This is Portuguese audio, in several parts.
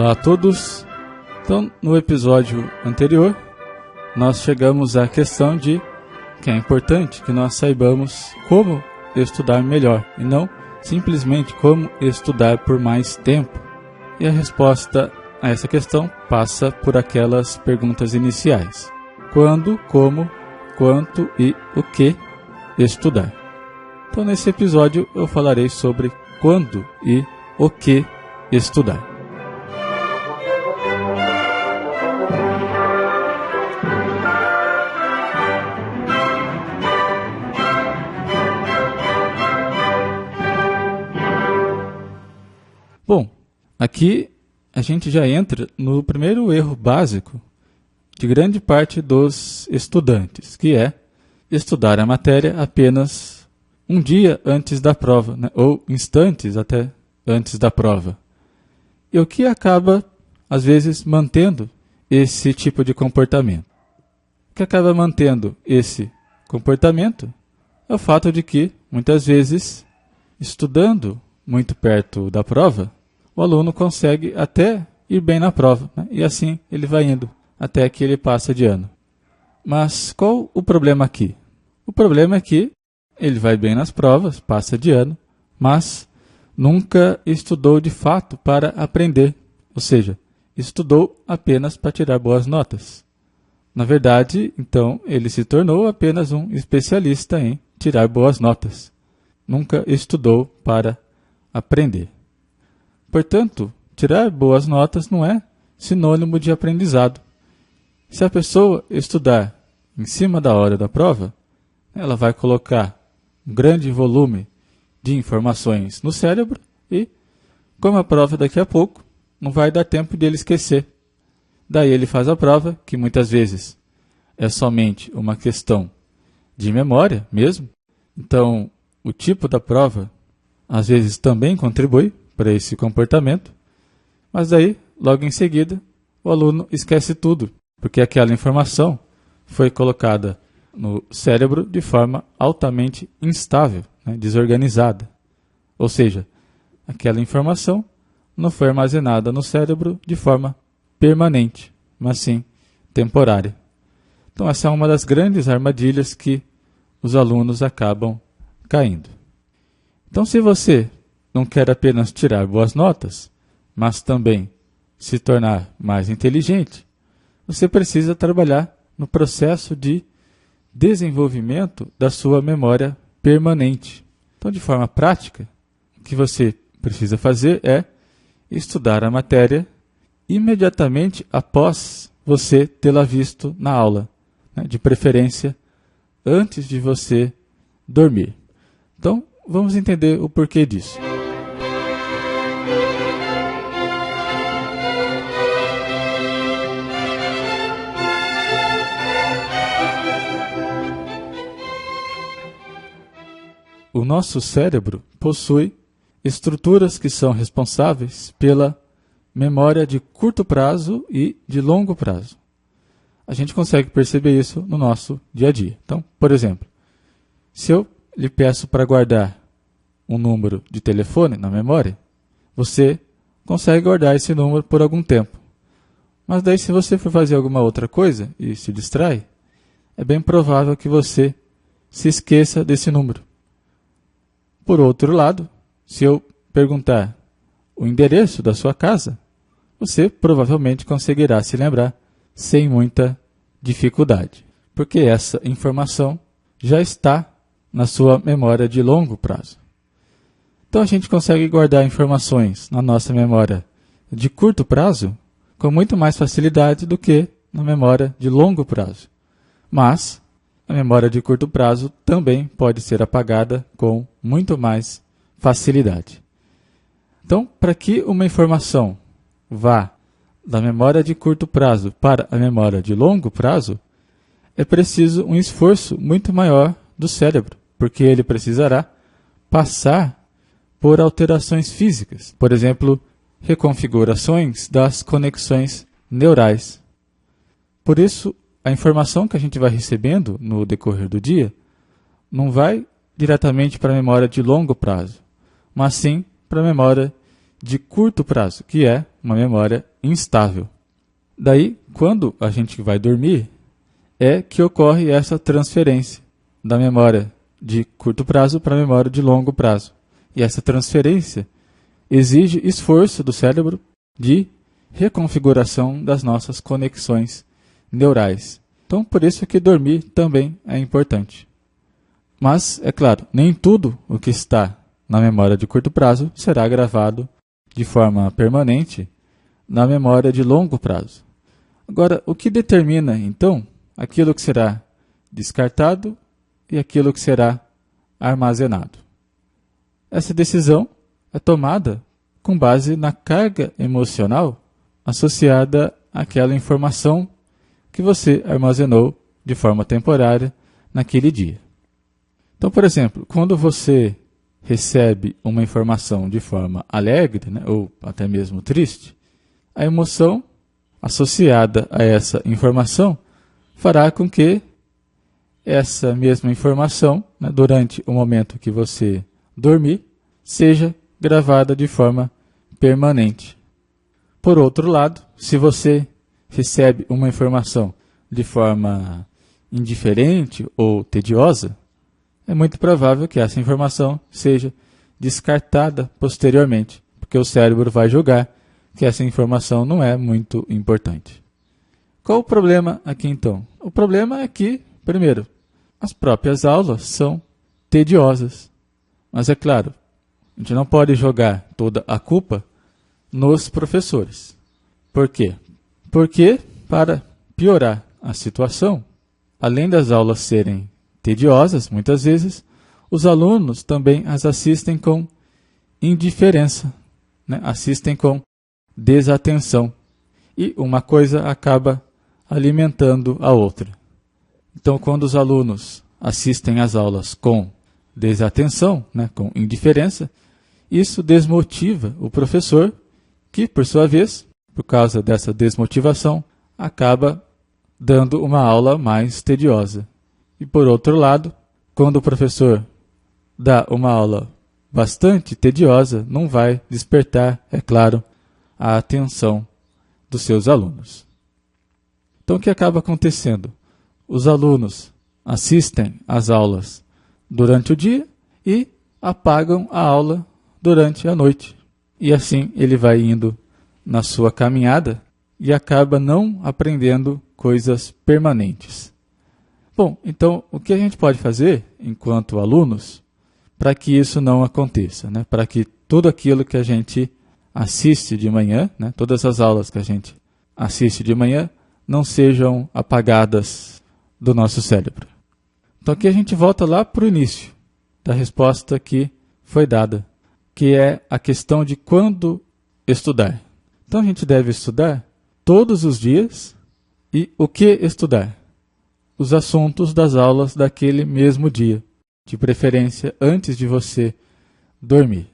Olá a todos. Então, no episódio anterior, nós chegamos à questão de que é importante que nós saibamos como estudar melhor e não simplesmente como estudar por mais tempo. E a resposta a essa questão passa por aquelas perguntas iniciais: quando, como, quanto e o que estudar. Então, nesse episódio eu falarei sobre quando e o que estudar. Bom, aqui a gente já entra no primeiro erro básico de grande parte dos estudantes, que é estudar a matéria apenas um dia antes da prova, né? Ou instantes até antes da prova. E o que acaba, às vezes, mantendo esse tipo de comportamento? O que acaba mantendo esse comportamento é o fato de que, muitas vezes, estudando muito perto da prova, o aluno consegue até ir bem na prova, né? E assim ele vai indo até que ele passa de ano. Mas qual o problema aqui? O problema é que ele vai bem nas provas, passa de ano, mas nunca estudou de fato para aprender, ou seja, estudou apenas para tirar boas notas. Na verdade, então, ele se tornou apenas um especialista em tirar boas notas. Nunca estudou para aprender. Portanto, tirar boas notas não é sinônimo de aprendizado. Se a pessoa estudar em cima da hora da prova, ela vai colocar um grande volume de informações no cérebro e, como a prova daqui a pouco, não vai dar tempo de ele esquecer. Daí ele faz a prova, que muitas vezes é somente uma questão de memória mesmo. Então, o tipo da prova, às vezes, também contribui para esse comportamento, mas daí, logo em seguida, o aluno esquece tudo, porque aquela informação foi colocada no cérebro de forma altamente instável, né, desorganizada. Ou seja, aquela informação não foi armazenada no cérebro de forma permanente, mas sim temporária. Então essa é uma das grandes armadilhas que os alunos acabam caindo. Então, se você não quer apenas tirar boas notas, mas também se tornar mais inteligente, você precisa trabalhar no processo de desenvolvimento da sua memória permanente. Então, de forma prática, o que você precisa fazer é estudar a matéria imediatamente após você tê-la visto na aula, né? De preferência antes de você dormir. Então, vamos entender o porquê disso. O nosso cérebro possui estruturas que são responsáveis pela memória de curto prazo e de longo prazo. A gente consegue perceber isso no nosso dia a dia. Então, por exemplo, se eu lhe peço para guardar um número de telefone na memória, você consegue guardar esse número por algum tempo. Mas daí, se você for fazer alguma outra coisa e se distrai, é bem provável que você se esqueça desse número. Por outro lado, se eu perguntar o endereço da sua casa, você provavelmente conseguirá se lembrar sem muita dificuldade, porque essa informação já está na sua memória de longo prazo. Então a gente consegue guardar informações na nossa memória de curto prazo com muito mais facilidade do que na memória de longo prazo. Mas a memória de curto prazo também pode ser apagada com muito mais facilidade. Então, para que uma informação vá da memória de curto prazo para a memória de longo prazo, é preciso um esforço muito maior do cérebro, porque ele precisará passar por alterações físicas, por exemplo, reconfigurações das conexões neurais. Por isso, a informação que a gente vai recebendo no decorrer do dia não vai diretamente para a memória de longo prazo, mas sim para a memória de curto prazo, que é uma memória instável. Daí, quando a gente vai dormir, é que ocorre essa transferência da memória de curto prazo para a memória de longo prazo. E essa transferência exige esforço do cérebro de reconfiguração das nossas conexões neurais. Então, por isso que dormir também é importante. Mas, é claro, nem tudo o que está na memória de curto prazo será gravado de forma permanente na memória de longo prazo. Agora, o que determina, então, aquilo que será descartado e aquilo que será armazenado? Essa decisão é tomada com base na carga emocional associada àquela informação que você armazenou de forma temporária naquele dia. Então, por exemplo, quando você recebe uma informação de forma alegre, né, ou até mesmo triste, a emoção associada a essa informação fará com que essa mesma informação, né, durante o momento que você dormir, seja gravada de forma permanente. Por outro lado, se você recebe uma informação de forma indiferente ou tediosa, é muito provável que essa informação seja descartada posteriormente, porque o cérebro vai julgar que essa informação não é muito importante. Qual o problema aqui então? O problema é que, primeiro, as próprias aulas são tediosas. Mas é claro, a gente não pode jogar toda a culpa nos professores. Por quê? Porque, para piorar a situação, além das aulas serem tediosas, muitas vezes, os alunos também as assistem com indiferença, né? Assistem com desatenção. E uma coisa acaba alimentando a outra. Então, quando os alunos assistem às aulas com desatenção, né, com indiferença, isso desmotiva o professor, que, por sua vez, por causa dessa desmotivação, acaba dando uma aula mais tediosa. E, por outro lado, quando o professor dá uma aula bastante tediosa, não vai despertar, é claro, a atenção dos seus alunos. Então, o que acaba acontecendo? Os alunos assistem às aulas durante o dia e apagam a aula durante a noite. E assim ele vai indo na sua caminhada e acaba não aprendendo coisas permanentes. Bom, então o que a gente pode fazer enquanto alunos para que isso não aconteça, né? Para que tudo aquilo que a gente assiste de manhã, né? Todas as aulas que a gente assiste de manhã, não sejam apagadas do nosso cérebro. Então aqui a gente volta lá para o início da resposta que foi dada, que é a questão de quando estudar. Então a gente deve estudar todos os dias. E o que estudar? Os assuntos das aulas daquele mesmo dia, de preferência antes de você dormir.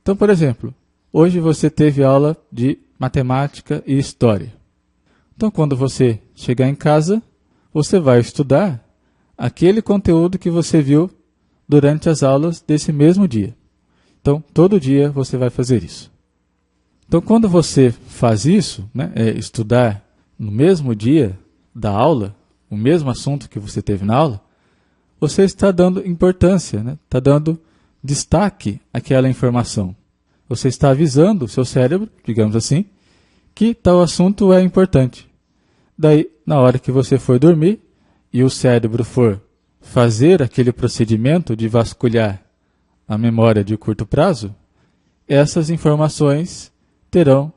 Então, por exemplo, hoje você teve aula de matemática e história. Então, quando você chegar em casa, você vai estudar aquele conteúdo que você viu durante as aulas desse mesmo dia. Então, todo dia você vai fazer isso. Então, quando você faz isso, né, estudar no mesmo dia da aula, o mesmo assunto que você teve na aula, você está dando importância, né? Está dando destaque àquela informação. Você está avisando o seu cérebro, digamos assim, que tal assunto é importante. Daí, na hora que você for dormir e o cérebro for fazer aquele procedimento de vasculhar a memória de curto prazo, essas informações terão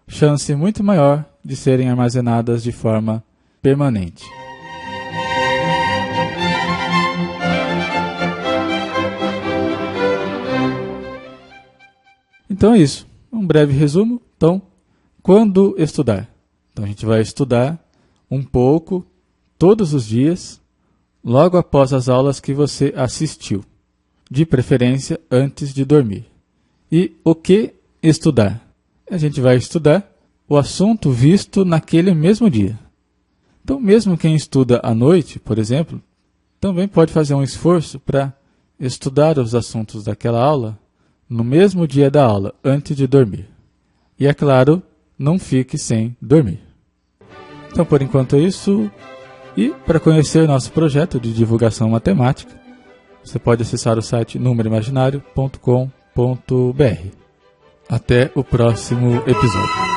chance muito maior de serem armazenadas de forma permanente. Então é isso. Um breve resumo. Então, quando estudar? Então a gente vai estudar um pouco todos os dias, logo após as aulas que você assistiu, de preferência antes de dormir. E o que estudar? A gente vai estudar o assunto visto naquele mesmo dia. Então, mesmo quem estuda à noite, por exemplo, também pode fazer um esforço para estudar os assuntos daquela aula no mesmo dia da aula, antes de dormir. E é claro, não fique sem dormir. Então, por enquanto é isso. E para conhecer nosso projeto de divulgação matemática, você pode acessar o site numeroimaginário.com.br. Até o próximo episódio.